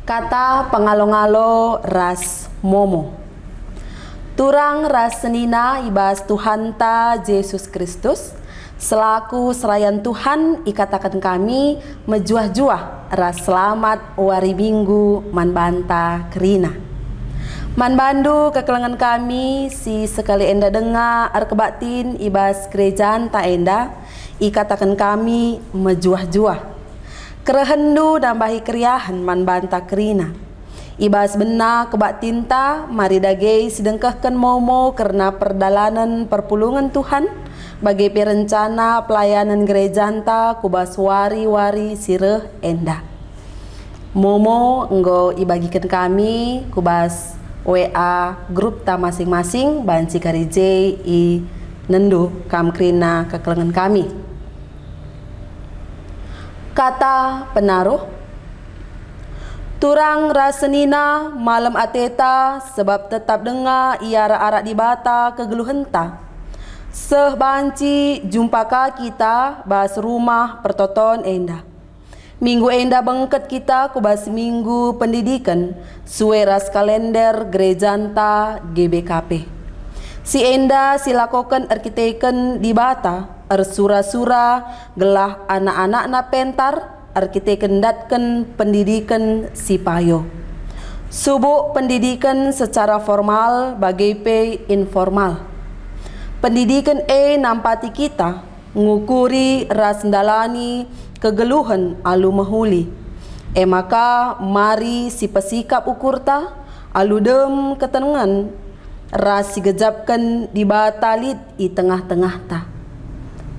Kata pengalo-ngalo ras momo. Turang ras senina ibas Tuhan ta Yesus Kristus, selaku serayan Tuhan ikatakan kami mejuah-juah ras selamat wari minggu manbanta kerina. Manbandu kekelengan kami si sekali enda denga arkebatin ibas kerajaan ta enda ikatakan kami mejuah-juah. Kerehendu nambahi keriahan manbanta kerina. Ibas bena kebak tinta mari dagei sedengkahkan momo karena perdalanan perpulungan Tuhan bagi perencana pelayanan gereja anta kubas wari-wari sireh enda. Momo enggo ibagikan kami kubas WA grup ta masing-masing banci karije i nendu kam kerina kekelengan kami. Kata penaruh. Turang rasenina malam ateta sebab tetap dengar iara-arak di bata kegeluhenta. Seh banci jumpaka kita bas rumah pertoton enda. Minggu enda bengket kita kubas minggu pendidikan sueras kalender gerejanta GBKP. Si enda silakokan arkiteken di bata sura-sura gelah anak-anak na pentar arkiteken datken pendidikan si payo. Subuk pendidikan secara formal bagai pe informal. Pendidikan nampati kita ngukuri ras ndalani kegeluhan alu mahuli. Maka mari si pesikap ukurta alu dem ketenangan ras si gejapkan di batalit i tengah-tengah ta.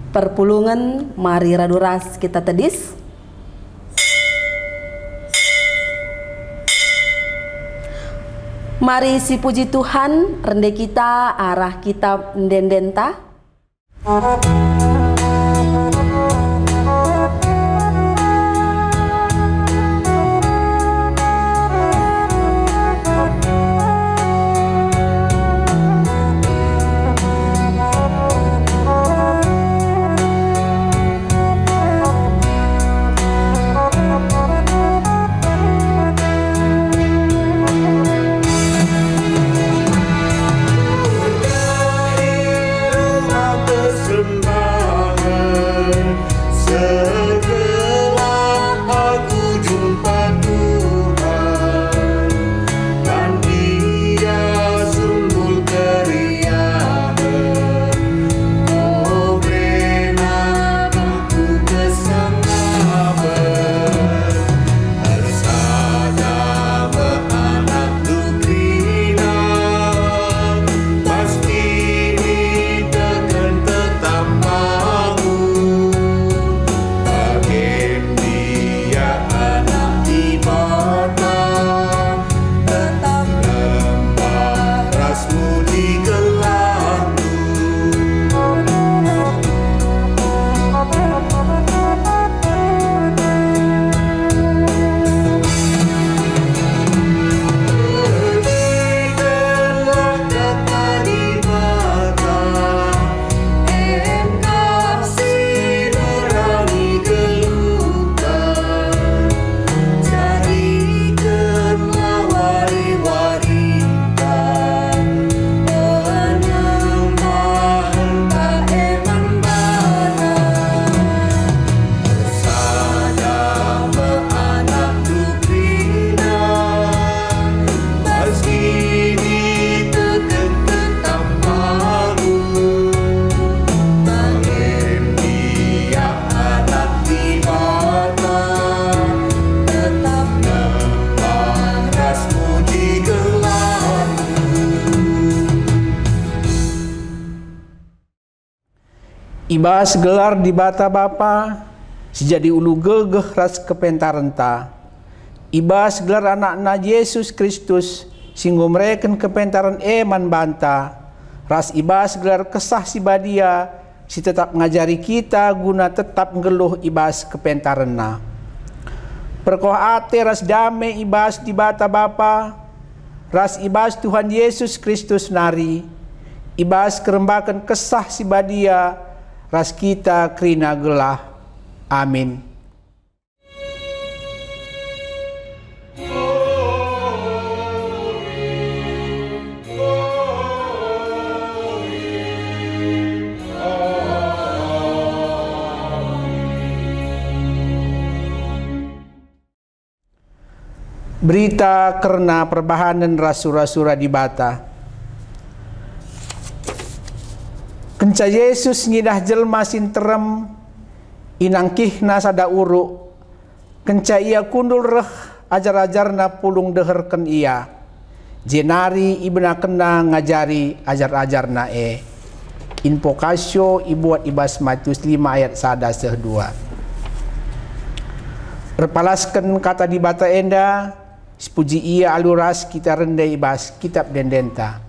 Perpulungan mari radu ras kita tedis. Mari si puji Tuhan rende kita arah kitab ndendenta. Ibas gelar di bata bapa, sejadi ulu gegeh ras kepentarenta. Ibas gelar anak-anak Yesus Kristus, singgo mereken kepentaran eman banta. Ras ibas gelar kesah si badia, si tetap ngajari kita guna tetap ngeluh ibas kepentaranna. Perkoh ate ras damai ibas di bata bapa, ras ibas Tuhan Yesus Kristus nari. Ibas kerembakan kesah si badia, ras kita kerina gelah. Amin. Berita karena perbahanan rasura-rasura di bata. Kenca Yesus ngidah jelma sinterem inangkihna sada uruk. Kenca ia kundul reh ajar-ajarna pulung deherken ia. Jenari ibna kena ngajari ajar-ajarna Info kasyo ibuat ibas Matius 5 ayat 1-2. Repalaskan kata di bata enda, sepuji ia aluras kita rendai ibas kitab dendenta.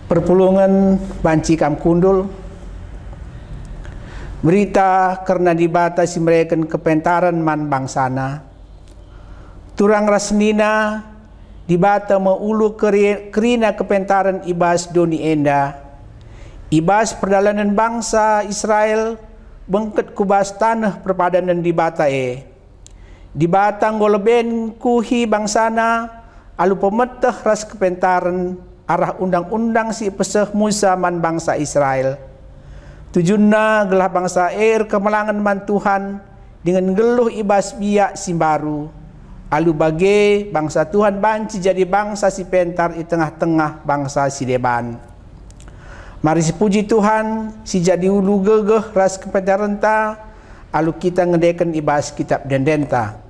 Perpulungan banci kam kundul. Berita karena dibatasi mereka kepentaran man bangsana. Turang rasnina dibata meulu kerina kepentaran ibas doni enda. Ibas perjalanan bangsa Israel bengket kubas tanah perpadanan dibata Dibata ngoleben kuhi bangsana alu pemetah ras kepentaran arah undang-undang si peseh Musa man bangsa Israel. Tujunna gelah bangsa kemelangan man Tuhan dengan geluh ibas biak simbaru. Alu bage bangsa Tuhan banci jadi bangsa si pentar di tengah-tengah bangsa si deban. Mari sepuji Tuhan si jadi ulu gegeh ras kepentarenta alu kita ngedekan ibas kitab dendenta.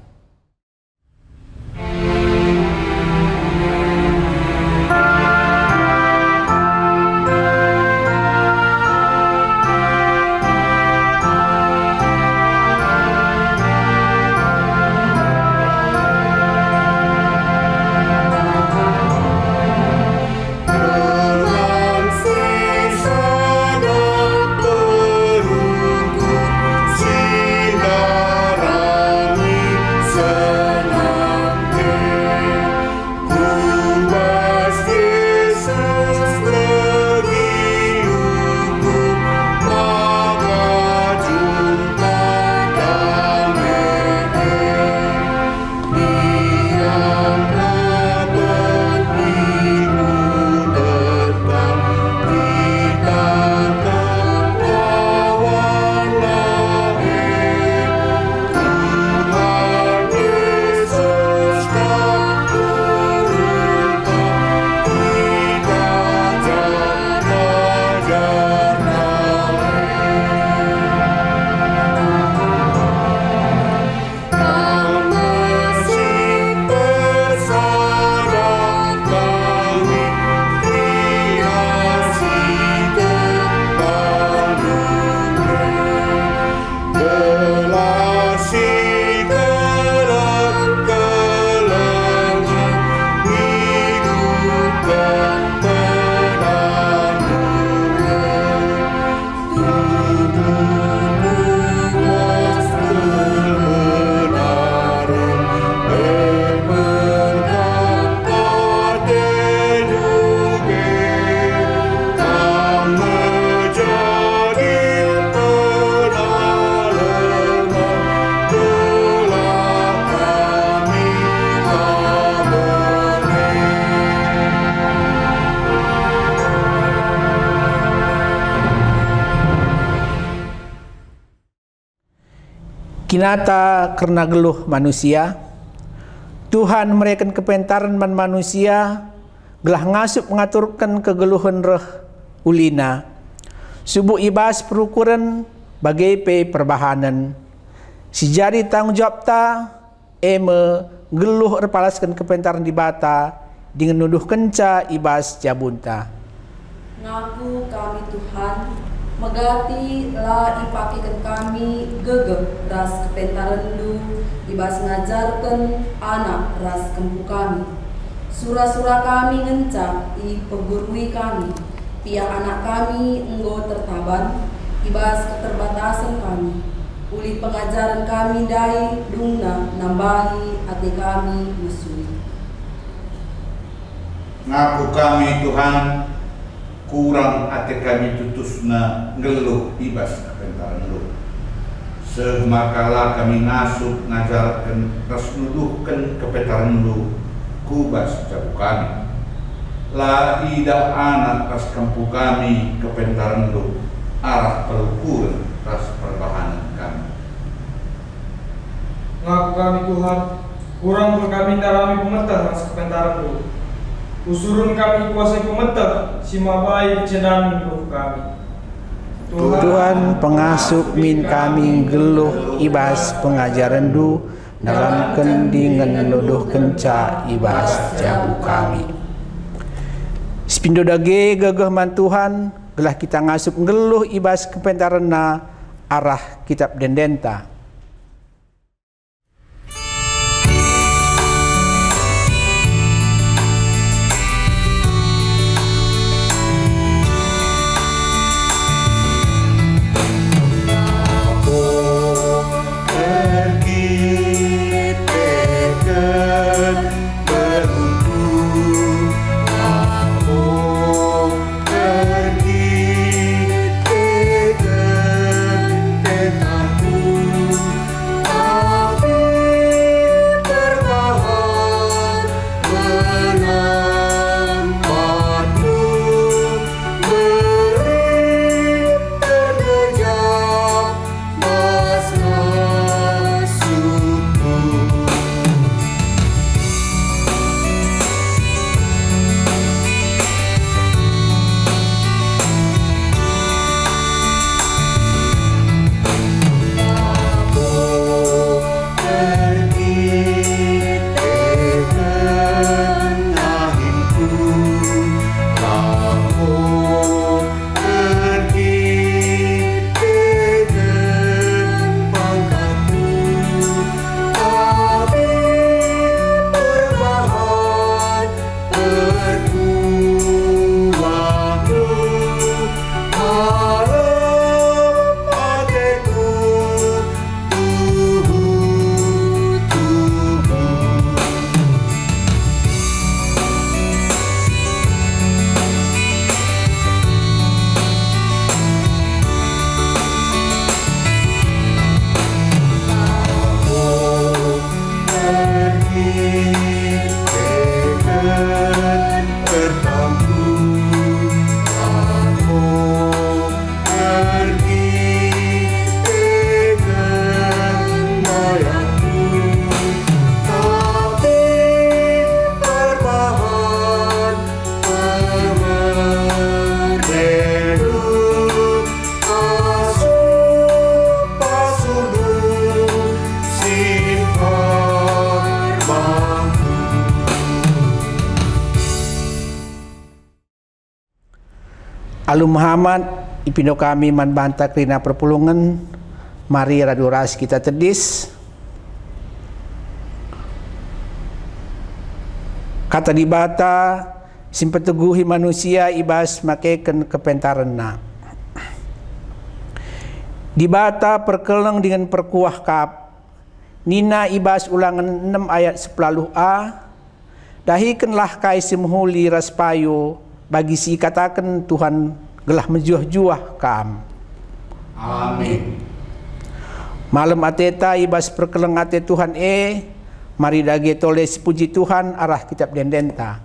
Sinarami Kinata karena geluh manusia, Tuhan mereken kepentaran man manusia, gelah ngasup mengaturkan kegeluhan reh ulina. Subuh ibas perukuran bagai pe perbahanan. Si jari tanggung jawab ta, geluh repalaskan kepentaran di bata, dengan nuduh kenca ibas jabunta. Ngaku kami Tuhan, megati lah ipakikan kami gegep ras kepentaran du, ibas ngajarkan anak ras kempu kami. Surah-surah kami ngenca i pegurui kami, pihak anak kami enggo tertaban, ibas keterbatasan kami. Uli pengajaran kami dai dungna nambahi hati kami musui. Ngaku kami Tuhan, kurang hati kami tutusna ngeluh ibas kepentaran lu. Semakala kami ngasup ngajarkan ras nuduhkan kepentaran lu kubas jabu kami. La ida anak ras kampu kami kepentaran lu arah perukuran ras perbahanan kami. Ngaku kami Tuhan, kurang kami darami pemetah ras kepentaran lu. Usurun kami kuasai pemetah, simabai cedan lu kami. Tuhan pengasup min kami geluh ibas pengajaran du, dalam kendingan nuduh kenca ibas jabu kami. Spindo dage gagah man Tuhan, gelah kita ngasup geluh ibas kepentaran na arah kitab dendenta. Alu Muhammad ipindo kami man banta krina perpulungan, mari raduras kita tedis. Kata di bata simpeteguhi manusia ibas makeken kepentaranna. Di bata perkeleng dengan perkuah kap. Nina ibas ulangan 6 ayat 10a. Dahikanlah kai simhuli raspayo bagi si katakan Tuhan gelah menjuah-juah kam. Amin. Malam ateta ibas perkeleng ate Tuhan mari dage tole puji Tuhan arah kitab dendenta.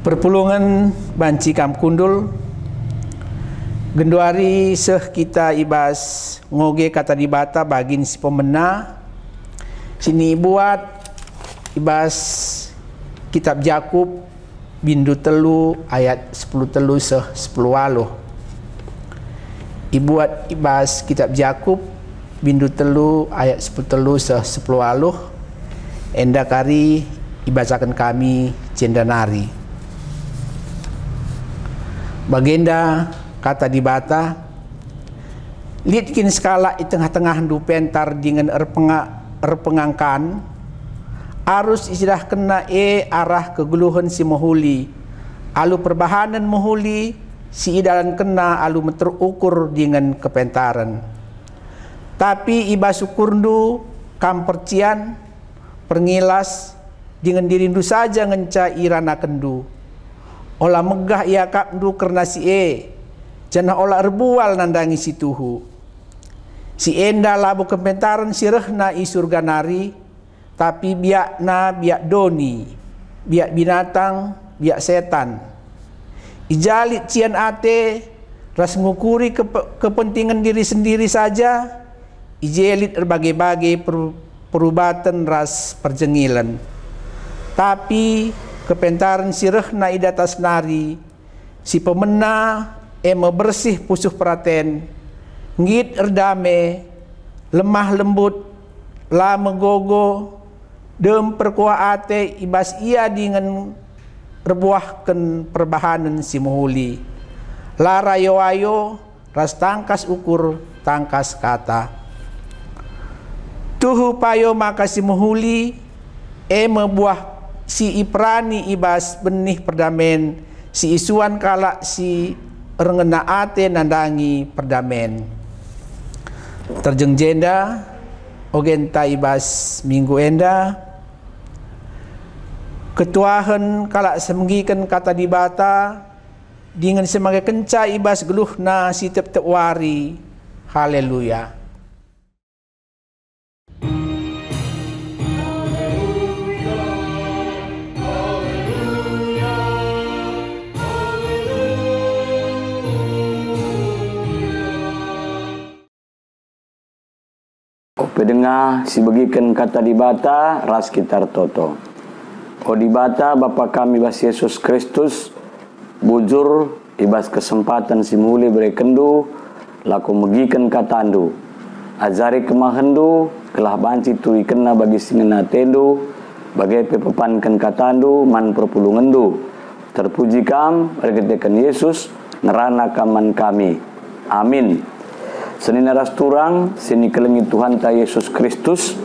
perpulungan banci kam kundul genduari seh kita ibas ngoge kata dibata bagin si pemena sini buat ibas kitab Yakub bindu telu ayat 10 telu seh 10 waluh. Ibuat ibas kitab Yakub bindu telu ayat 10 telu seh 10 waluh. Enda kari ibasakan kami cendanari. Bagenda kata dibata litkin skala di tengah-tengah du pentar dengan erpengangkan arus istilah kena arah keguluhan si mohuli alu perbahanan mohuli si idalan kena alu terukur dengan kepentaran tapi iba syukurndu kam percian perngilas dengan dirindu saja ngenca irana kendu olah megah ia kapndu kerna si jana olah erbual nandangi si tuhu si enda labu kepentaran si rehna i surga nari tapi biak doni, biak binatang, biak setan. Ijalit cian ate, ras ngukuri kepentingan diri sendiri saja, ijelit berbagai-bagai perubatan ras perjengilan. Tapi kepentaran si rehna idatas nari, si pemena bersih pusuh praten, ngit erdame, lemah lembut, la megogo, dem perkuah ate ibas ia dengan rebuahkan perbahanan si mohuli lara ayo ras tangkas ukur tangkas kata tuhu payo maka si mohuli mebuah si iprani ibas benih perdamen si isuan kalak si rengena ate nandangi perdamen terjeng jenda ogenta ibas minggu enda ketuahan kalak semenggikan kata dibata dengan sebagai kenca ibas geluhna si tep-tep wari. Haleluya. Pendengar si bagikan kata dibata ras kitar toto. O dibata Bapa kami bas Yesus Kristus bujur ibas kesempatan si muli berekendu laku megikan katandu ajari kemahendu kelah banci tui kena bagi singena tendu bagai pepepankan katandu man perpulungendu terpuji kam regedekan Yesus nerana kaman kami amin. Senina ras turang sini kelengi Tuhan ta Yesus Kristus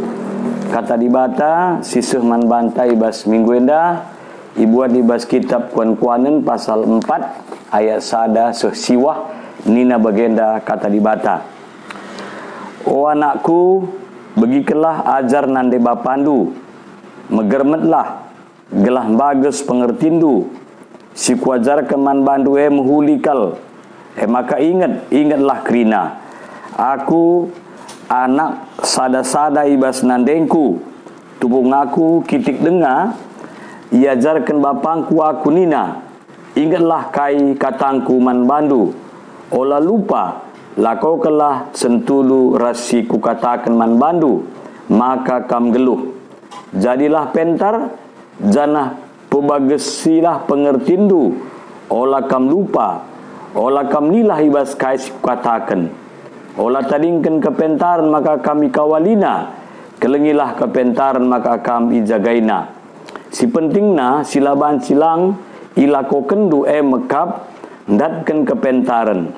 kata dibata sisih man bantai bas minggu enda ibuat ibas kitab kuan-kuanen pasal 4 ayat sada sesiwah nina bagenda kata dibata o anakku begikenlah ajar nande bapandu megermetlah gelah bagus pengertindu si kuajar keman bandu menghulikal maka ingatlah krina aku anak sada-sada ibas nandengku tubung aku kitik dengar iajarkan bapangku aku nina ingatlah kai katangku man bandu olah lupa lakau kelah sentulu rasi ku katakan man bandu maka kam geluh jadilah pentar janah pebagesilah pengertindu olah kam lupa olah kam nilah ibas kai si ku katakan olah tadingkan kepentaran maka kami kawalina kelengilah kepentaran maka kami jagaina si pentingna silaban silang ilako kendu mekap ndatkan kepentaran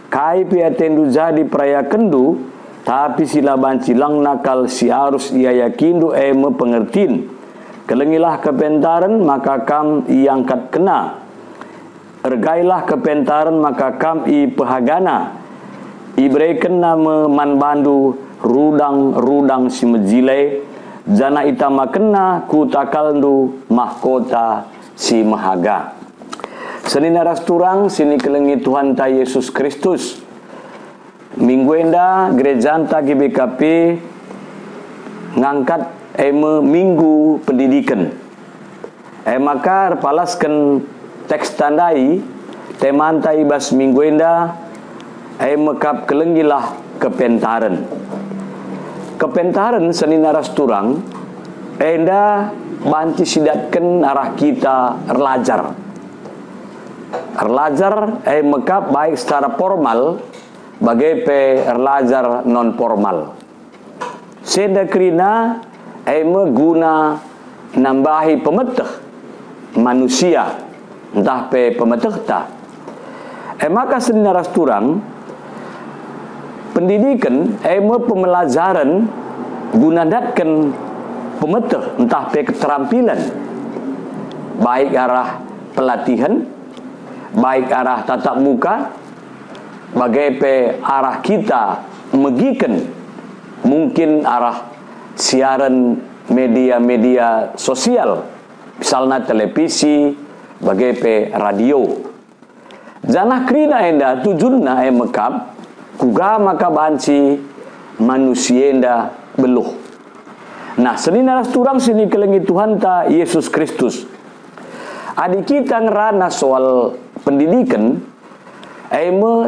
kai piatendu jadi peraya kendu tapi silaban silang nakal si arus ia yakindu pengertin kelengilah kepentaran maka kam iangkat kena ergailah kepentaran maka kam i pehagana ibreikan nama man bandu rudang si mejile jana itama kena ku takaldu mahkota si mahaga senina ras turang sini kelengi Tuhan ta Yesus Kristus minggu enda gereja anta GBKP ngangkat minggu pendidikan maka palaskan teks tandai temanta ibas minggu enda mekap kelenggilah kepentaran. Kepentaran senina rasturang enda banci sidatkan arah kita erlajar. Erlajar mekap baik secara formal bagai pe erlajar non formal. Seda kerina guna nambahi pemeteh manusia entah pe pemeteh ta. Maka senina rasturang pendidikan pemelajaran guna datkan pemeteh entah pe keterampilan baik arah pelatihan, baik arah tatap muka, bagai pe arah kita megiken mungkin arah siaran media-media sosial, misalnya televisi, bagai pe radio. Janah krina enda tujunna mekap kuga maka banci manusia enda beluh. Nah, senina rasturang sini kelengi Tuhan ta Yesus Kristus. Adik kita ngerana soal pendidikan,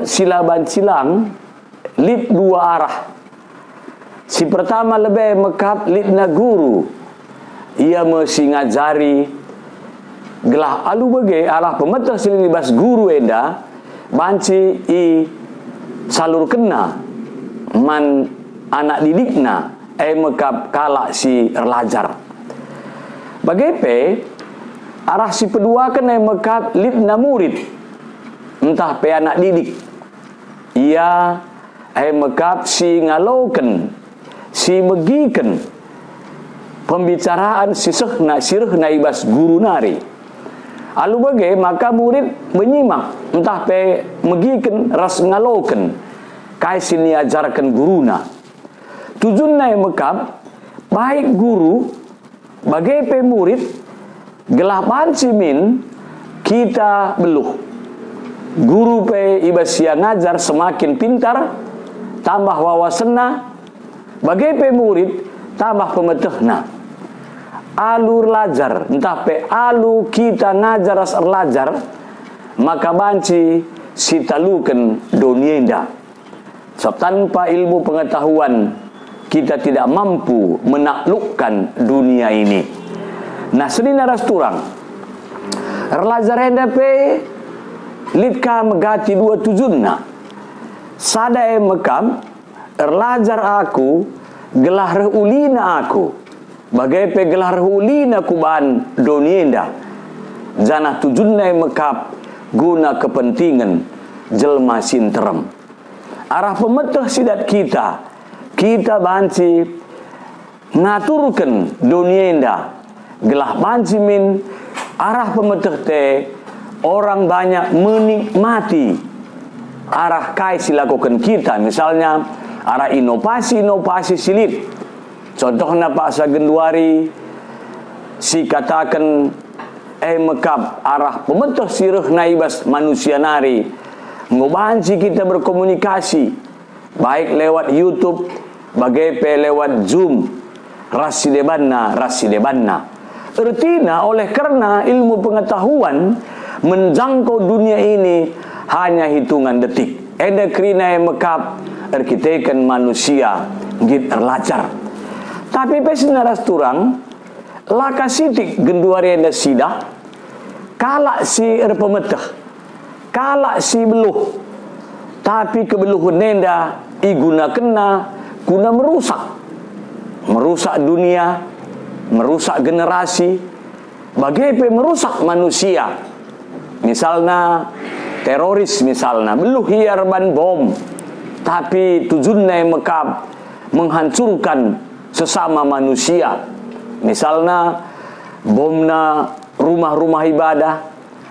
silaban silang lid dua arah. Si pertama lebih mekap lid na guru, ia mesti ngajari gelah alu bagai alah pemetah silibas guru enda banci i salur kena man anak didikna mekap kalak si erlajar. Bagai pe arah si kedua kan mekap lid na murid entah pe anak didik ia mekap si ngalaukan si megiken pembicaraan si sirhna ibas guru nari. Alu bagai maka murid menyimak entah pe megiken ras ngalaukan kai sini ajarkan guruna. Tujuannya mekap baik guru bagai pe murid gelah pancimin kita beluh. Guru pe ibas yang ngajar semakin pintar, tambah wawasanna, bagai pe murid tambah pemetehna. Alur lajar, entah pe alu kita ngajar as erlajar, maka banci sitalukan dunia indah. Sebab tanpa ilmu pengetahuan kita tidak mampu menaklukkan dunia ini. Nah, senina rasturang erlajar enda pe litka megati dua tujunna. Sada mekam erlajar aku gelah reulina aku. Bagai pe gelah reulina kuban donienda. Janah tujunna mekap guna kepentingan jelma sinterem. Arah pemeteh sidat kita banci ngaturkan donienda. Gelah banci min arah pemeteh te orang banyak menikmati arah kai silakukan kita, misalnya arah inovasi silip. Contohnya Pak Sagenduari si katakan mekap arah pemeteh sirih naibas manusia nari ngobanci kita berkomunikasi baik lewat YouTube bagai pe lewat Zoom rasidebanna. Artinya oleh karena ilmu pengetahuan menjangkau dunia ini hanya hitungan detik. Eda krina mekap arkiteken manusia git erlajar. Tapi pesina rasturang laka sitik genduari enda sidah kalak si erpemeteh, kalak si beluh. Tapi kebeluhan enda iguna guna merusak dunia, merusak generasi, bagai merusak manusia. Misalnya teroris misalnya beluh hiar ban bom, tapi tujuannya mekap menghancurkan sesama manusia. Misalnya bomna rumah-rumah ibadah,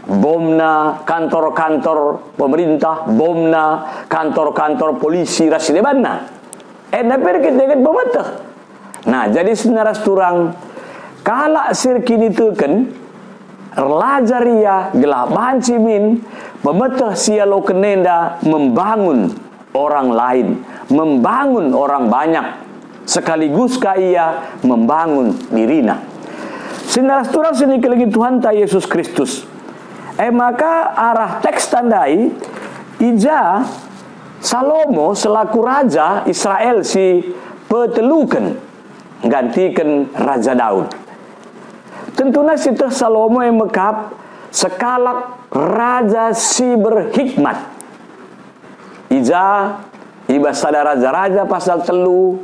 bomna kantor-kantor pemerintah, bomna kantor-kantor polisi rasidebanna. Pergi dengan pemeteh. Nah, jadi senaras turang kalak sirkini teken erlajaria gelah bancimin pemeteh sialo kenenda membangun orang lain, membangun orang banyak sekaligus ia membangun dirina. Senaras turang sini kelagi Tuhan ta Yesus Kristus Maka arah teks tandai ija Salomo selaku raja Israel si petelukan gantikan Raja Daud. Tentunya situ Salomo yang mekap sekalak raja si berhikmat. Ija ibas sada raja-raja pasal telu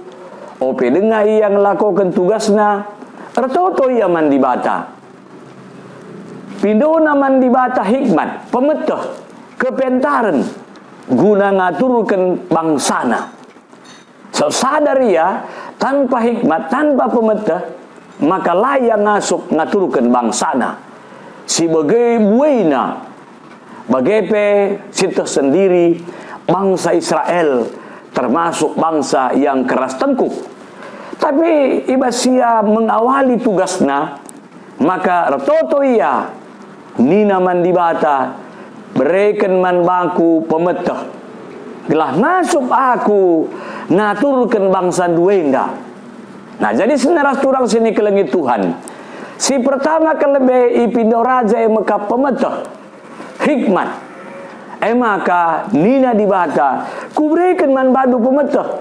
ope dengar yang lakukan tugasnya ertoto ia mandibata. Pindona mandibata hikmat, pemetah, kepentaran, guna ngaturkan bangsana. So sadar ia, tanpa hikmat, tanpa pemetah, maka layak ngasuk ngaturkan bangsana. Si bagai buena, bagai pe situ sendiri, bangsa Israel, termasuk bangsa yang keras tengkuk. Tapi ibasia mengawali tugasnya, maka retoto ia, nina mandibata bereken man bangku pemetah gelah nasub aku ngaturkan bangsa duenda. Nah jadi seneras turang sini kelengit Tuhan si pertama kelebe ipindo raja yang meka pemetah hikmat maka nina dibata kubreken man bandu pemetah,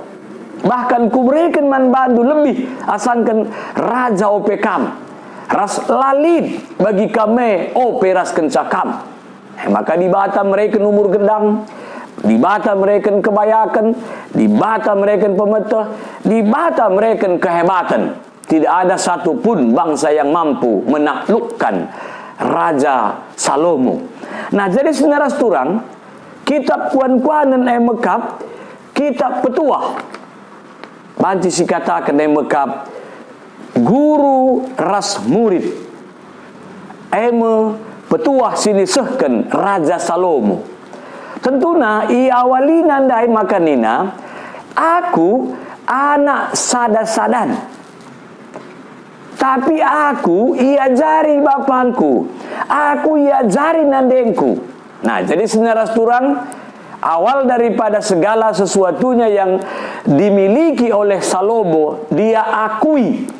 bahkan kubreken man bandu lebih asankan raja opekam ras lalit bagi kami ras kencakam. Maka dibata mereka umur gendang, dibata mereka kebayakan, dibata mereka pemetah, dibata mereka kehebatan. Tidak ada satupun bangsa yang mampu menaklukkan Raja Salomo. Nah jadi senaras turang kitab kuan-kuanan mekap, kitab petuah banci si katakan mekap guru ras murid petuah sini sehken Raja Salomo. Tentunya ia awali nandai makanina aku anak sada-sadan, tapi aku ia jari bapanku, aku ia jari nandengku. Nah jadi senaras turang awal daripada segala sesuatunya yang dimiliki oleh Salomo dia akui.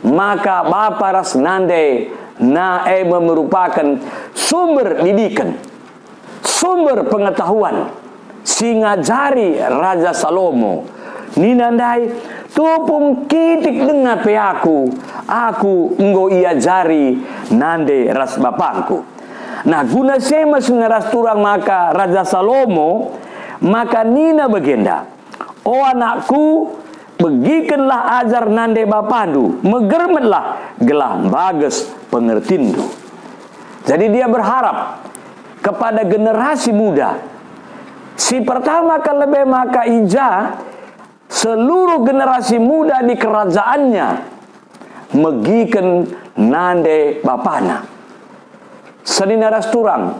Maka Bapa ras nande merupakan sumber didikan, sumber pengetahuan singa jari Raja Salomo. Ninandai tupung kitik dengar pe aku enggo ia jari nande ras bapangku. Nah guna sema seneras turang maka Raja Salomo maka nina begenda, oh anakku begikenlah ajar nande bapandu, megermetlah gelah bagus pengertindu. Jadi dia berharap kepada generasi muda. Si pertama kelebe maka ija seluruh generasi muda di kerajaannya megiken nande bapana. Seninaras turang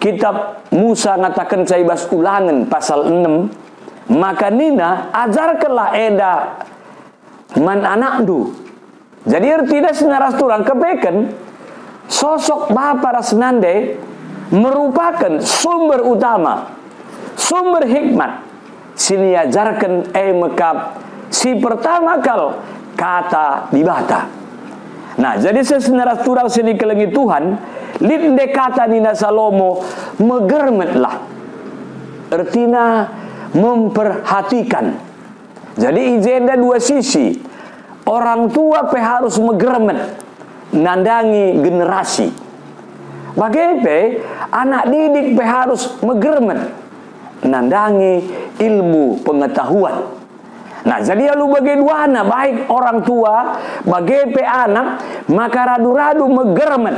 kitab Musa ngatakan caibas ulangan pasal 6. Maka nina ajarkanlah eda man anakdu. Jadi artinya senaras turang kebeken sosok Bapa Rasnande merupakan sumber utama, sumber hikmat. Sini ajarkan mekap si pertama kal kata dibata. Nah jadi senaras turang sini kelengi Tuhan linde kata nina Salomo megermetlah. Artinya memperhatikan. Jadi ijenda dua sisi. Orang tua harus megermet nandangi generasi. Bagaimana anak didik harus megermet nandangi ilmu pengetahuan. Nah jadi lalu bagaimana baik orang tua bagaimana anak maka radu-radu megermet.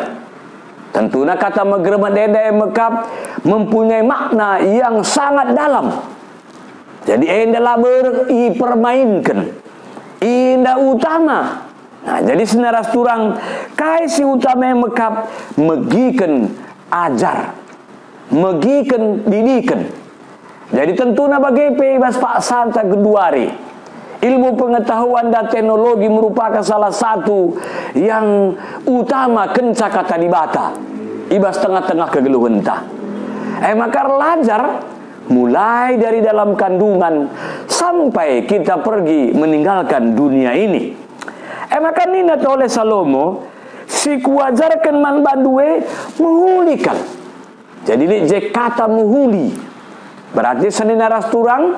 Tentunya kata megermet dede mekap mempunyai makna yang sangat dalam. Jadi indah permainkan, indah utama. Nah jadi senaras turang kaisi utama yang mekap megiken ajar, megiken didikan. Jadi tentunya bagi bebas Pak Santa Geduari, ilmu pengetahuan dan teknologi merupakan salah satu yang utama kenca kata dibata. Ibas tengah-tengah kegeluhan ta. Maka belajar mulai dari dalam kandungan sampai kita pergi meninggalkan dunia ini. Maka nina oleh Salomo si kuajarkan man bandue mengulikan. Jadi ini kata menghuli. Berarti seninaras turang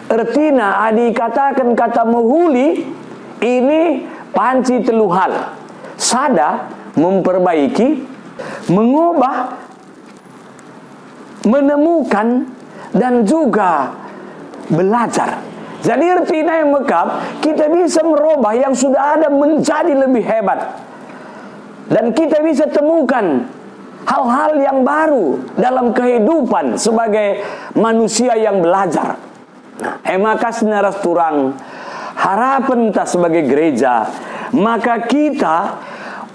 artinya adi katakan kata menghuli ini panci telu hal. Sada memperbaiki, mengubah, menemukan, dan juga belajar. Jadi artinya yang mekap, kita bisa merubah yang sudah ada menjadi lebih hebat. Dan kita bisa temukan hal-hal yang baru dalam kehidupan sebagai manusia yang belajar. Nah, maka senaras turang harapan kita sebagai gereja, maka kita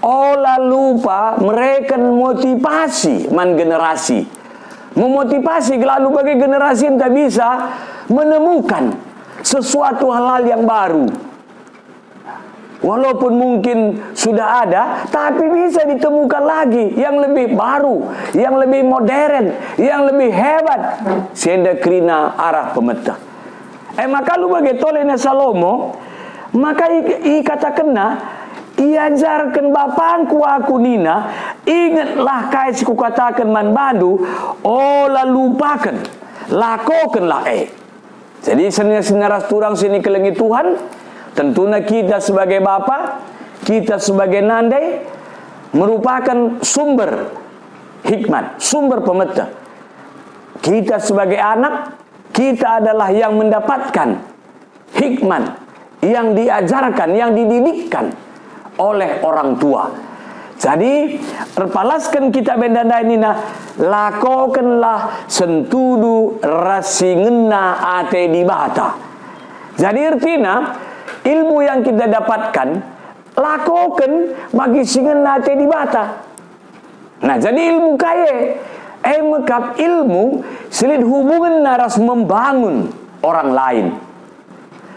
olah lupa mereka motivasi man generasi, memotivasi lalu bagi generasi yang tak bisa menemukan sesuatu hal-hal yang baru. Walaupun mungkin sudah ada, tapi bisa ditemukan lagi yang lebih baru, yang lebih modern, yang lebih hebat. Sehingga krina arah pemetah. Maka lu bagi tolenya Salomo, maka kata kena, iajarkan bapangku aku nina, ingatlah kais ku katakan man bandu, olah lupakan, lakokanlah Jadi senaras turang sini kelengi Tuhan, tentunya kita sebagai bapa, kita sebagai nandai, merupakan sumber hikmat, sumber pemetah. Kita sebagai anak, kita adalah yang mendapatkan hikmat, yang diajarkan, yang dididikkan oleh orang tua. Jadi terpalaskan kita bendana ini nah, lakokanlah sentudu rasingena ate dibata. Jadi artinya ilmu yang kita dapatkan lakokan bagi singena ate dibata. Nah jadi ilmu kaya mekap ilmu silid hubungan naras membangun orang lain.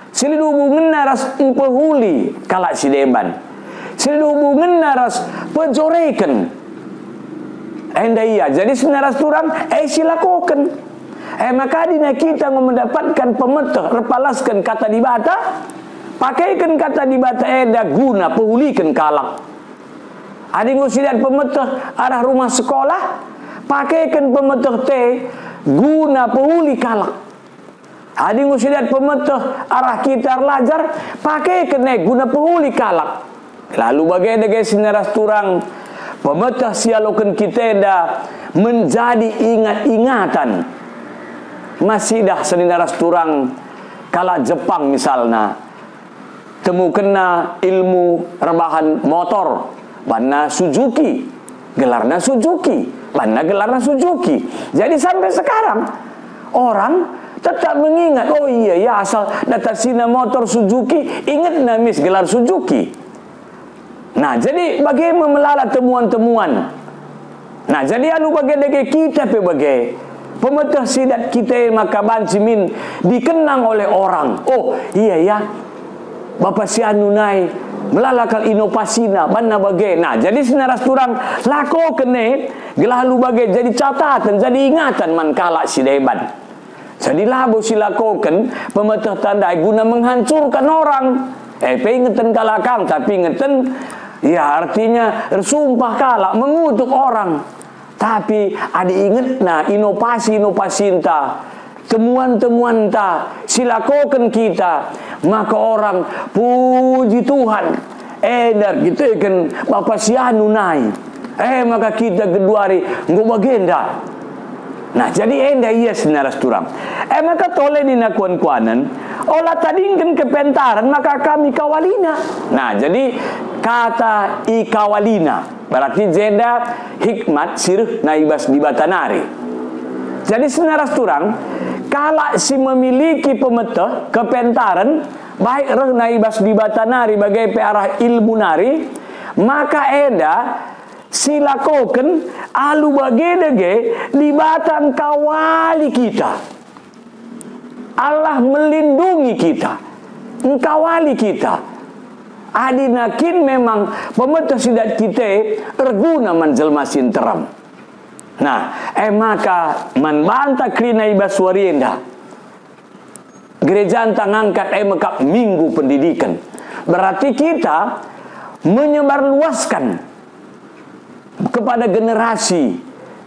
Silid hubungan naras empehuli kalak si deban. Silid hubungan naras pejorekan. Enda iya. Jadi senaras turang silakokan. Maka dina kita mendapatkan pemetah repalaskan kata dibata. Pakaikan kata dibata eda guna pehulikan kalak. Adi ngusidan pemetah arah rumah sekolah. Pakaikan pemetah teh guna pehuli kalak. Adi ngusidan pemetah arah kita lajar. Pakaikan guna pehuli kalak. Lalu bagaimana guys senaras turang pemetah sialokan kita dah menjadi ingat-ingatan. Masih dah seninaras turang kala Jepang misalnya temukanna ilmu rebahan motor banna Suzuki, gelarna Suzuki, banna gelarna Suzuki. Jadi sampai sekarang orang tetap mengingat, oh iya ya asal datasina motor Suzuki, ingat namis gelar Suzuki. Nah jadi bagaimana melala temuan-temuan. Nah jadi anu bagaimana kita sebagai pemetah sidat kita maka bancimin dikenang oleh orang. Oh iya ya Bapak si anu nai melalakal inovasina mana bagai. Nah jadi senaras turang lako kene gelalu bagai jadi catatan, jadi ingatan man kala si deban. Jadi labu silakokan pemetah tandai guna menghancurkan orang. Ingatan kalakang tapi ingatan ya artinya sumpah kalak mengutuk orang. Tapi ada ingat nah inovasi-inovasi entah temuan-temuan entah silakokan kita maka orang puji Tuhan dar gitu kan Bapak sianu nai maka kita keduari nggak bagenda. Nah jadi enda iya senaras turang maka tole ni nakuan-kuanan olah tadingkan kepentaran maka kami kawalina. Nah jadi kata ikawalina berarti jeda hikmat sirh naibas dibatanari. Jadi senaras turang kalau si memiliki pemetah kepentaran baik reh naibas dibatanari bagai pearah ilmu nari maka eda silakokan alu bagedege libatan kawali kita. Allah melindungi kita, engkawali kita. Adinakin memang pemetah sidat kita erguna menjelma sinteram. Nah, maka membantah krina ibas warienda. Gereja antang angkat mekap minggu pendidikan. Berarti kita menyebarluaskan kepada generasi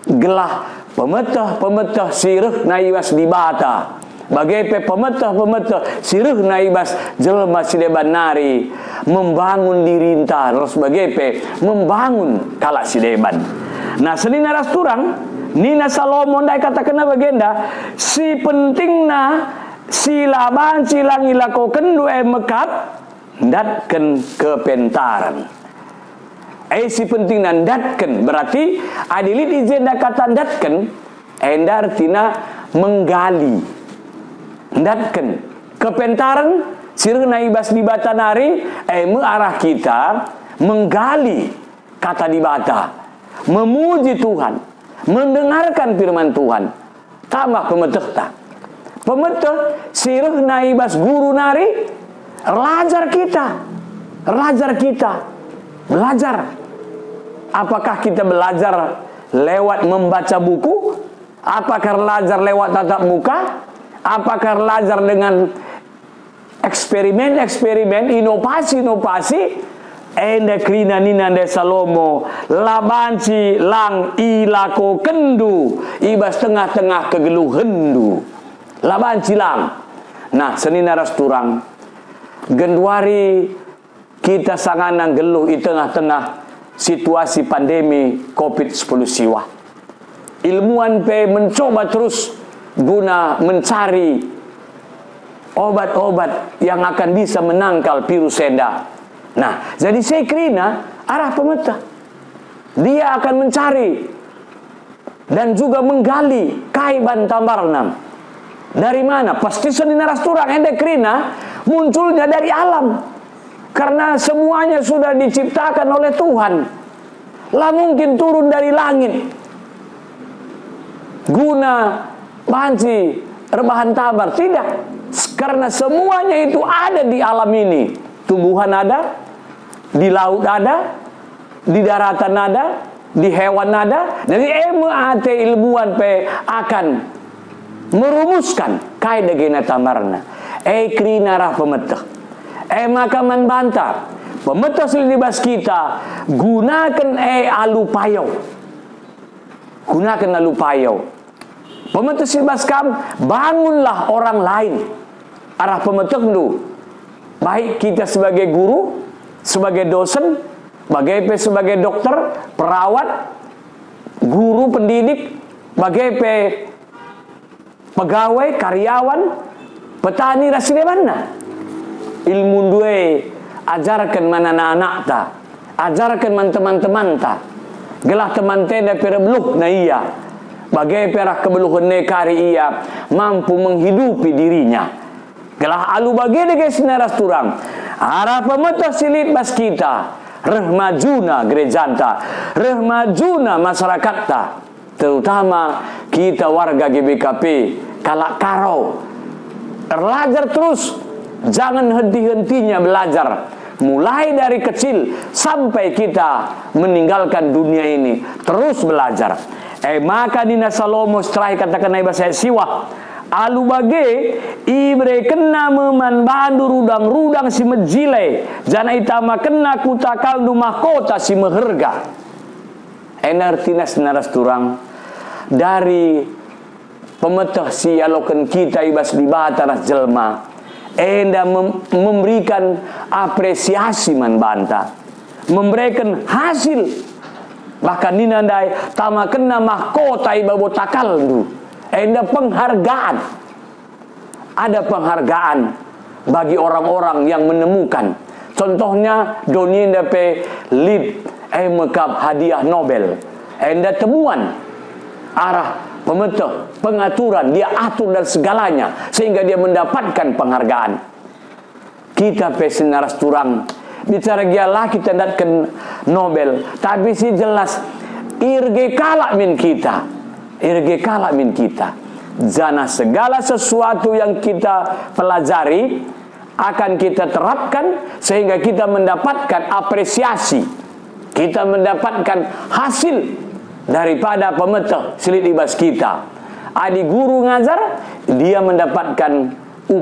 gelah pemetah-pemetah sirih naibas di bata. Bagai pemetah-pemetah sirih naibas jelma sideban nari membangun dirinta terus bagai membangun kalak sideban. Nah selina ras turang Nina Salomo dai katakan bagenda si pentingna silaban silang ilakoken dua mekap datken kepentaran. Si pentingna datken berarti adilit izenda kata datken enda artina menggali. Datken kepentaran sirih naibas di bata nari arah kita menggali kata di bata, memuji Tuhan, mendengarkan firman Tuhan. Tambah pemetah sirih naibas guru nari belajar kita belajar. Apakah kita belajar lewat membaca buku? Apakah belajar lewat tatap muka? Apakah belajar dengan eksperimen, inovasi? Enda krina nina de Salomo labanci lang ilako kendu ibas tengah-tengah kegeluh hendu labanci lang. Nah senina ras turang genduari kita sanganang geluh di tengah-tengah situasi pandemi COVID-10 siwa. Ilmuwan mencoba terus guna mencari obat-obat yang akan bisa menangkal virus enda. Nah, jadi saya kira arah pemetah dia akan mencari dan juga menggali kaiban tambarnam. Dari mana? Pasti senina ras turang enda krina munculnya dari alam. Karena semuanya sudah diciptakan oleh Tuhan. Lah mungkin turun dari langit guna panci rebahan tabar, tidak, karena semuanya itu ada di alam ini. Tumbuhan ada, di laut ada, di daratan ada, di hewan ada. Jadi MAT ilmuwan akan merumuskan kaidah gena tamarna. Krina rah pemetah. Maka membantah pemetah selibas kita gunakan alupayau. Gunakan alupayau. Pemetah silbas kam, bangunlah orang lain. Arah pemetah dulu. Baik kita sebagai guru, sebagai dosen, sebagai dokter, perawat, guru pendidik, pegawai, karyawan, petani rasile mana? Ilmu duwe ajarkan mana anak ta, ajarkan man teman-teman ta. Gelah teman tenda perebluh na iya. Bagai perak kebeluhan nekari ia mampu menghidupi dirinya. Gelah alu bagai de guys naras turang. Arah pemetah silit bas kita. Rehmajuna gerejanta. Rehmajuna masyarakatta. Terutama kita warga GBKP kalak karau. Belajar terus. Jangan henti-hentinya belajar. Mulai dari kecil sampai kita meninggalkan dunia ini. Terus belajar. Maka dina Salomo setelah katakan bahasa siwa alu bage ibre kena meman bandu rudang-rudang si mejile jana itama kena kutakal du mahkota si meherga. Artinya senaras turang dari pemetah si aloken kita ibas di bataras jelma enda memberikan apresiasi man banta, memberikan hasil. Bahkan ninandai tama kena mahkota ibabo takaldu. Enda penghargaan. Ada penghargaan bagi orang-orang yang menemukan. Contohnya Doninda pe lead mekap hadiah Nobel. Enda temuan arah pemetah, pengaturan, dia atur dan segalanya sehingga dia mendapatkan penghargaan. Kita pe senaras turang bicara gialah kita datkan Nobel, tapi si jelas irge kalak min kita, jana segala sesuatu yang kita pelajari akan kita terapkan sehingga kita mendapatkan apresiasi, kita mendapatkan hasil daripada pemetah silit ibas kita. Adi guru ngajar, dia mendapatkan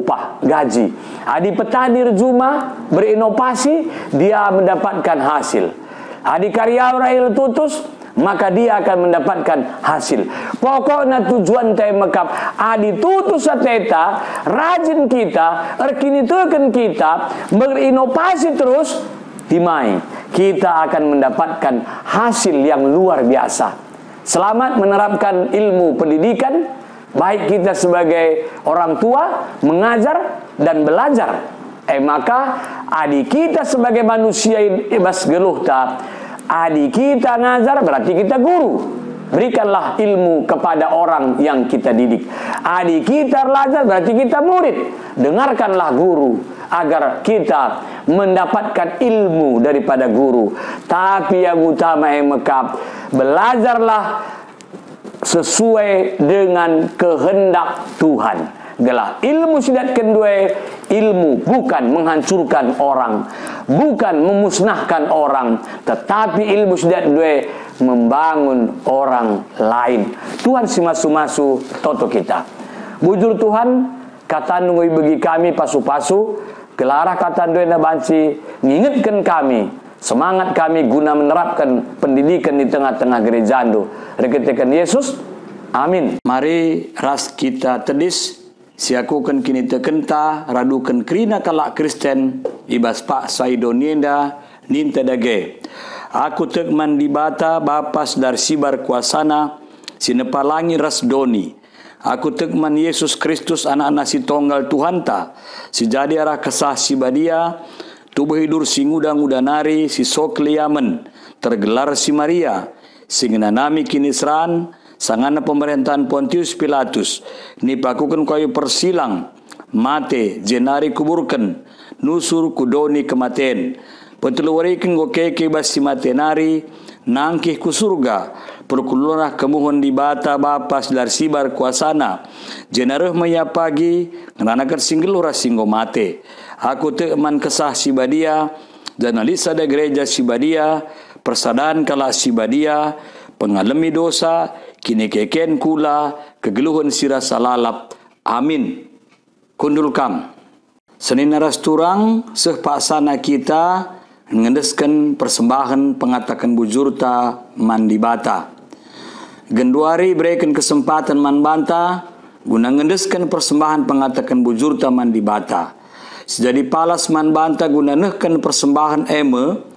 upah, gaji. Adi petani rejuma berinovasi, dia mendapatkan hasil. Adi karyawan rail tutus, maka dia akan mendapatkan hasil. Pokoknya tujuan teh mekap adi tutus sateta, rajin kita, erkinitukan kita, berinovasi terus, dimai kita akan mendapatkan hasil yang luar biasa. Selamat menerapkan ilmu pendidikan, baik kita sebagai orang tua, mengajar dan belajar. Maka adi kita sebagai manusia ibas geluh ta, adi kita ngajar berarti kita guru. Berikanlah ilmu kepada orang yang kita didik. Adi kita belajar berarti kita murid. Dengarkanlah guru agar kita mendapatkan ilmu daripada guru. Tapi yang utama yang mekap, belajarlah sesuai dengan kehendak Tuhan. Gelah ilmu sidat kedua, ilmu bukan menghancurkan orang, bukan memusnahkan orang, tetapi ilmu sidat kedua membangun orang lain. Tuhan si masu-masu toto kita. Bujur Tuhan, kata nunggu bagi kami pasu-pasu, gelarah kata dua banci, ngingetkan kami, semangat kami guna menerapkan pendidikan di tengah-tengah gereja ando. Reketekan Yesus, amin. Mari ras kita tedis, siakukan kini tekenta, radukan krina kalak Kristen, ibas pak saidonienda, ninta dage. Aku tekman di bata bapas dar sibar kuasana, sinepalangi ras doni. Aku tekman Yesus Kristus anak-anak si tonggal Tuhan ta, si jadi arah kesah si badia, tubuh hidur si ngudang-udanari, si sokliamen, tergelar si Maria, si ngenanami kini seran, sangana pemerintahan Pontius Pilatus, nipakukan kayu persilang, mate, jenari kuburkan, nusur kudoni kematen, peteluwarikan gokeke basi matenari, nangkih ku surga, perkulunah kemuhon di bata bapas dar sibar kuasana, jenareh maya pagi, ngenanakan singgelura singgo mate. Aku teman kesah si badia, dan alisa da gereja si badia, persadaan kala si badia, pengalami dosa, kini keken kula, kegeluhan sirah salalap. Amin. Kundul kam. Senin naras turang, sehpaksana kita, ngendeskan persembahan pengatakan bujurta mandi bata. Genduari berikan kesempatan man banta, guna ngendeskan persembahan pengatakan bujurta mandi bata. Sejadi palas man banta guna nehkan persembahan eme,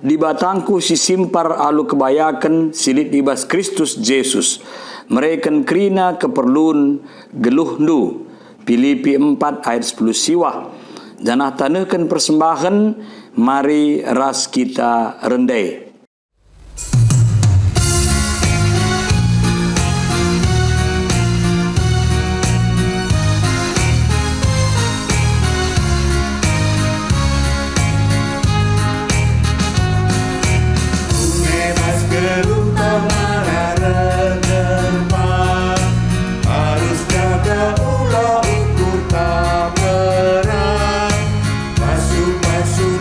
di batangku si simpar alu kebayakan silit ibas Kristus Yesus. Mereka krina keperluan geluh nu. Filipi 4 ayat 10 siwah. Janah tanahkan persembahan, mari ras kita rendai.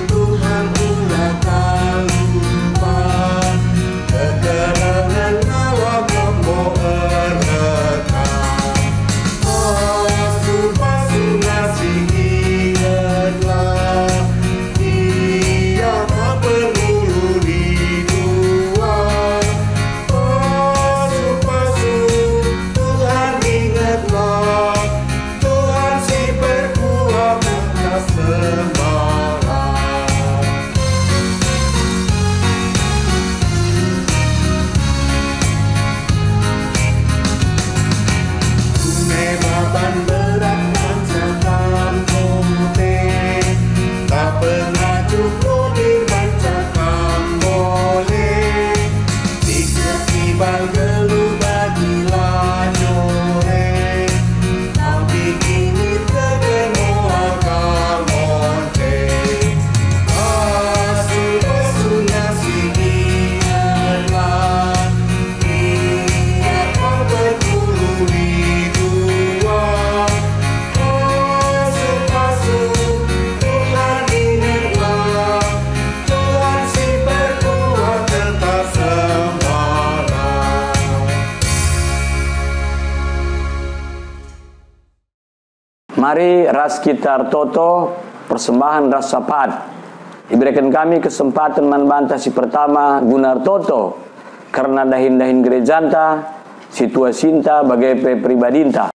Tuhan ulah tahu Mari ras kita toto persembahan ras sapat. Diberikan kami kesempatan membantah si pertama guna toto karena dahin-dahin gerejanta, situasinta bagai pribadinta.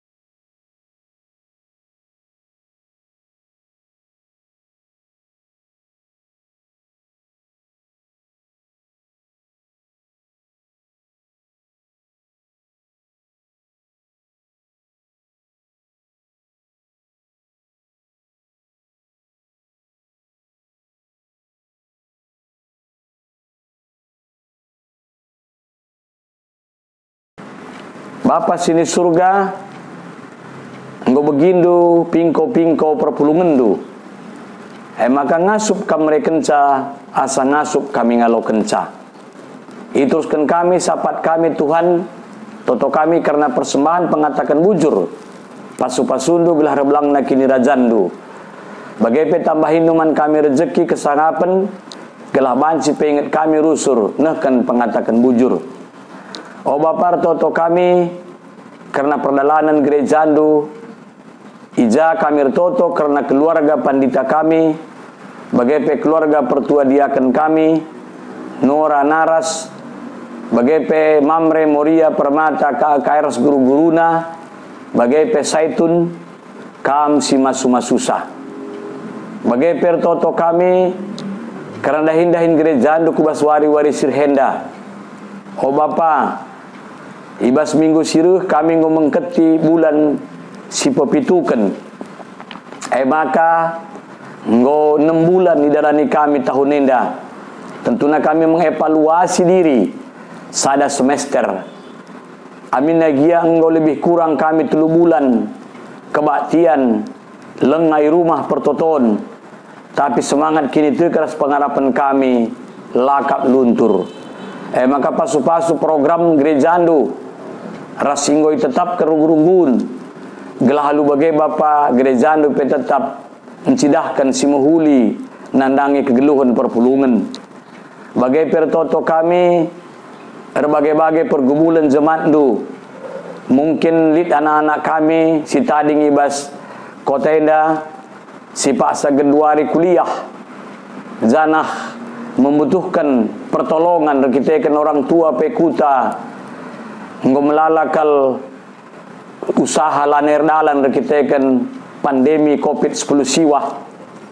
Bapa sini surga, engkau begindu pingko-pingko perpulungendu. Maka ngasup kami kenca, asa ngasup kami ngalo kenca. Iteruskan kami, sapat kami Tuhan, toto kami karena persembahan pengatakan bujur. Pasu-pasundu belah reblang nakini rajandu. Bagai tambahin numan kami rezeki kesangapan, gelah banci penget kami rusur, nehkan pengatakan bujur. O Bapa toto kami karena perjalanan gerejandu, ija kami toto karena keluarga pandita kami, bagai keluarga pertua diaken kami, Nora Naras, bagai Mamre Moria Permata Kairas guru-guruna, bagai Saitun Kam Simasuma-susah. Bagai toto kami karena dahin-dahin gerejandu kubaswari-wari sirhenda. O Bapa, ibas minggu siruh kami ngomengketi bulan si pepituken. Maka nggo 6 bulan di darani kami tahun enda. Tentunya kami mengevaluasi diri sada semester. Amin nagia nggo lebih kurang kami 3 bulan kebaktian lengai rumah pertoton. Tapi semangat kini keras pengharapan kami lakap luntur. Maka pasu-pasu program gerejandu rasinggoi tetap kerunggun gelahalu bagai Bapa gerejandu pe tetap mencidahkan si muhuli nandangi kegeluhan perpulungan bagai pertoto kami berbagai-bagai pergumulan jemaatdu mungkin lid anak-anak kami si tading ibas kota enda si paksa geduari kuliah zanah membutuhkan pertolongan kita orang tua pekuta engkau melalakal usaha laner dalan rekitekan pandemi COVID-19 siwah.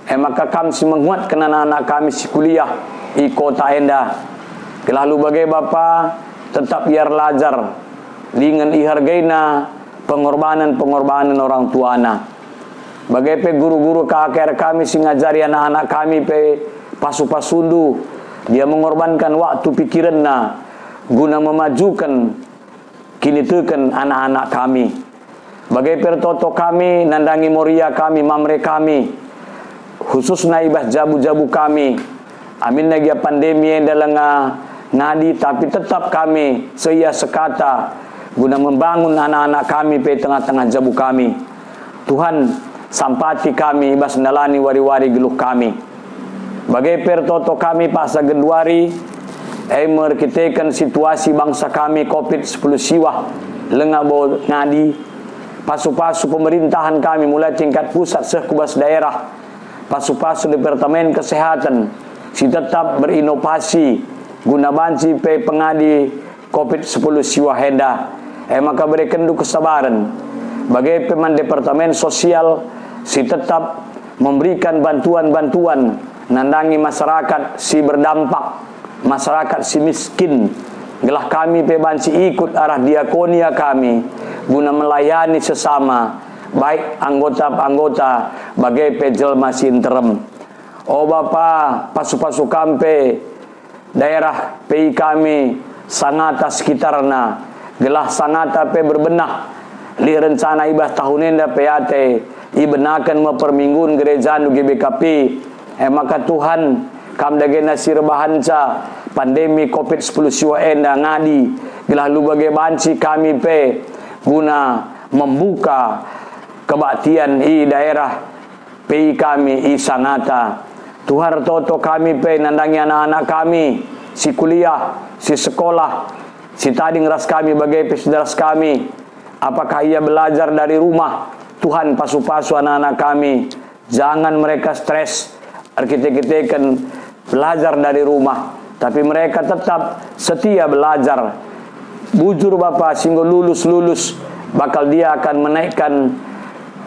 Maka kami menguatkan anak-anak kami si kuliah di kota enda. Lalu bagai Bapa tetap biar lajar dengan ihargaina pengorbanan orang tuana. Bagai pe guru-guru KKR kami si ngajari anak-anak kami pe pasu-pasundu dia mengorbankan waktu pikiranna guna memajukan kini teken anak-anak kami. Bagai pertoto kami, nandangi moria kami, mamre kami, khususnya ibas jabu-jabu kami. Amin nagia pandemi yang dalam ngadi, tapi tetap kami seia sekata guna membangun anak-anak kami pe tengah-tengah jabu kami. Tuhan sampati kami ibas nalani wari-wari geluh kami. Bagai pertoto kami pasa genduari merkitekan situasi bangsa kami COVID-19 siwah lengabo ngadi pasu-pasu pemerintahan kami mulai tingkat pusat sekubas daerah pasu-pasu Departemen Kesehatan si tetap berinovasi guna banci pe pengadi COVID-19 siwah henda maka berikan du kesabaran bagai peman Departemen Sosial si tetap memberikan bantuan-bantuan nandangi masyarakat si berdampak masyarakat si miskin gelah kami pe banci ikut arah diakonia kami guna melayani sesama baik anggota-anggota bagai pe jelma sinterem. O Bapa pasu-pasu kampe daerah PI kami sangata sekitarna gelah sangata pe berbenah li rencana ibah tahun enda PAT ibenakan memperminggun gereja nu GBKP maka Tuhan kam dagena sirbahanca pandemi COVID-19 siwa enda ngadi gelah lu bagai banci kami pe guna membuka kebaktian i daerah PI kami i sangata Tuhan toto kami pe nandangi anak-anak kami si kuliah si sekolah si tading ras kami bagai pesaudara kami apakah ia belajar dari rumah Tuhan pasu-pasu anak-anak kami, jangan mereka stres. Kita kan belajar dari rumah, tapi mereka tetap setia belajar. Bujur Bapak, sehingga lulus bakal dia akan menaikkan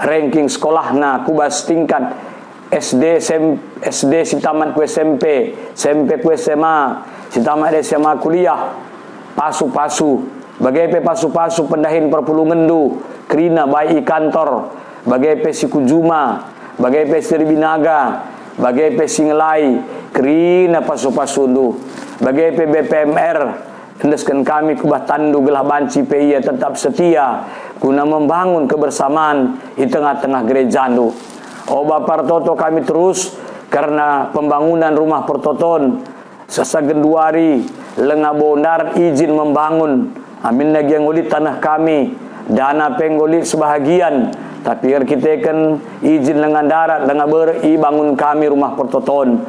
ranking sekolahnya kubas tingkat SD si tamat ku SMP, SMP ku SMA, si tamat SMA kuliah. Pasu-pasu, bagai pasu-pasu pendahin perpulungendu, kerina bayi kantor, bagai si kujuma, bagai si binaga, bagai si ngelai, kerina pasu-pasu du, bagai BPMR, hendaskan kami kubah tandu gelah banci PIA tetap setia, guna membangun kebersamaan di tengah-tengah gereja du. Oh Bapak Toto kami terus karena pembangunan rumah pertoton sesagenduari lengah bondar izin membangun. Amin lagi yang ulit tanah kami, dana penggolit sebahagian, tapi kita kan izin lengan darat lengan beri bangun kami rumah pertoton.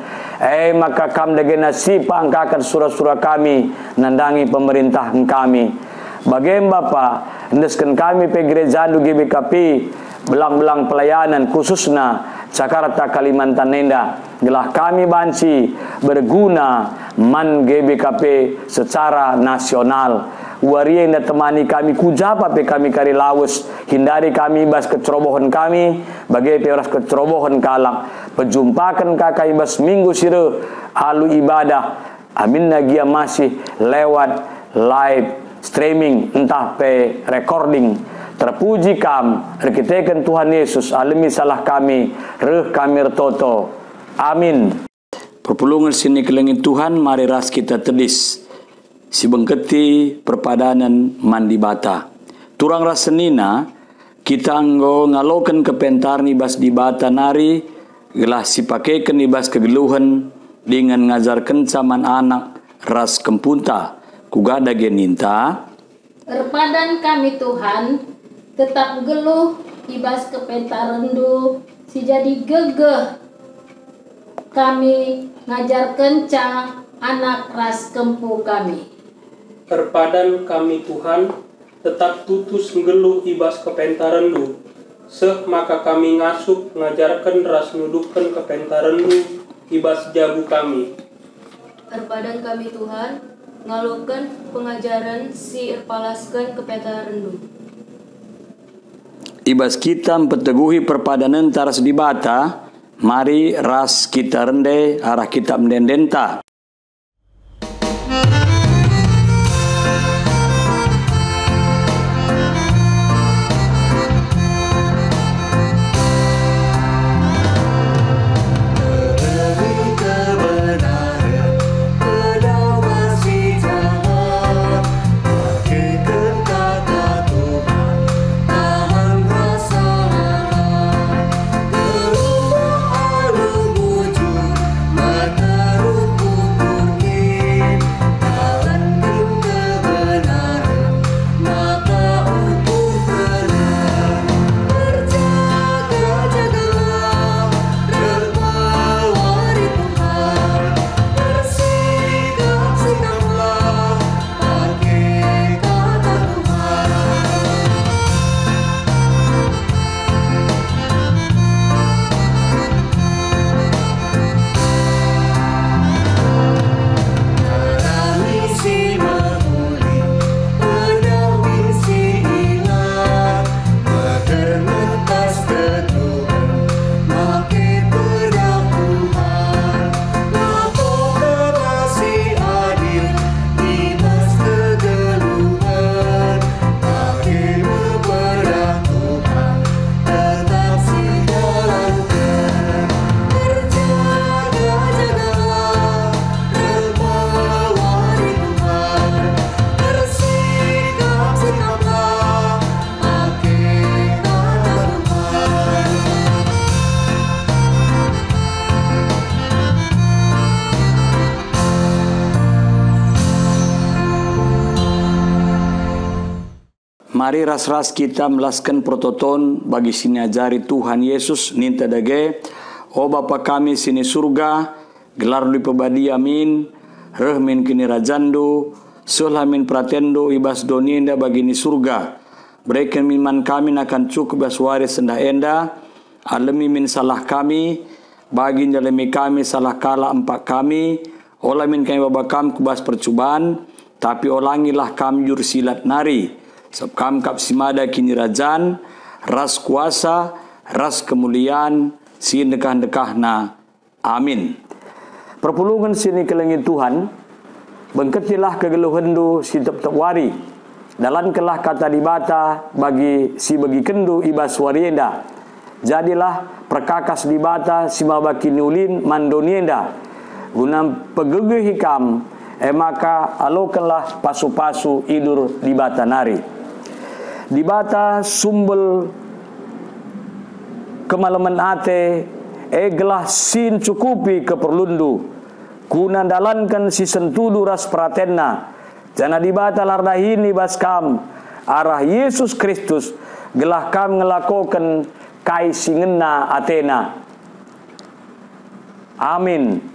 Maka kam dage nasib angkakan surah-surah kami nandangi pemerintah kami. Bagaimana Bapak hendaskan kami pe gereja du GBKP belang-belang pelayanan khususnya Jakarta Kalimantan Nenda, gelah kami banci berguna man GBKP secara nasional. Waria yang temani kami kujapa pe kami kari lawus, hindari kami bas kecerobohan kami bagai peoras kecerobohan kalak. Pejumpakan kakak ibas minggu sire alu ibadah. Amin nagia masih lewat live streaming entah pe recording. Terpuji kam, rekitekan Tuhan Yesus, alami salah kami, reh kami retoto. Amin. Perpulungan sini kelengin Tuhan, mari ras kita tedis. Si bengketi perpadanan mandi bata. Turang ras senina, kita anggo ngalokan kepentar nibas di bata nari, gelah si pakaikan nibas kegeluhan, dengan ngajarkan caman anak, ras kempunta, kugada geninta. Perpadan kami Tuhan, tetap geluh ibas kepentarendu si jadi gegeh kami ngajar kencang anak ras kempu kami. Terpadan kami Tuhan tetap tutus geluh ibas kepentarendu seh maka kami ngasup ngajarkan ras nuduhkan kepentarendu ibas jabu kami. Terpadan kami Tuhan ngalukan pengajaran si erpalaskan kepentarendu. Ibas kita mempeteguhi perpadanan taras di bata, mari ras kita rende arah kita mendendenta. Mari ras-ras kita melaskan prototon bagi sini ajari Tuhan Yesus ninta dage. O Bapa kami sini surga, gelar di pebadi amin, rehmin kini rajando, sulamin pratendo ibas doninda bagi ni surga. berikan iman kami akan cukup baswari senda enda, alami min salah kami, bagi jalemi kami salah kala empat kami, olah min kami baba kami kubas percubaan, tapi olangilah kami jursilat nari, sebab kami kap simada kini rajan, ras kuasa, ras kemuliaan, si dekah-dekahna. Amin. Perpulungan sini kelengit Tuhan, bengketilah kegeluhendu si tep wari, dalam kelah kata dibata bagi si bagi kendu ibas warienda. Jadilah perkakas dibata si mabaki niulin mandonienda. Guna pegege hikam, maka alokanlah pasu-pasu idur dibata nari. Dibata sumbel kemalaman ate, gelah sin cukupi keperlundu. Kuna dalankan si sentudu ras pratenna. Jana dibata lardahini baskam arah Yesus Kristus gelah kam ngelakokan kai singena Athena. Amin.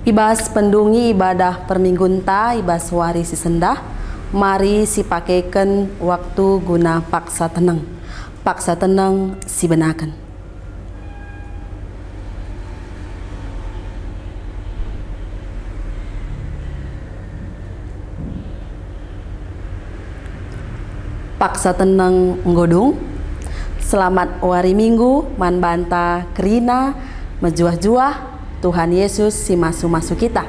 Ibas pendungi ibadah perminggunta ibas wari si sendah, mari si pakaikan waktu guna paksa tenang si benakan. Paksa tenang nggodung, selamat wari minggu, man banta kerina, mejuah-juah, Tuhan Yesus si masu-masu kita.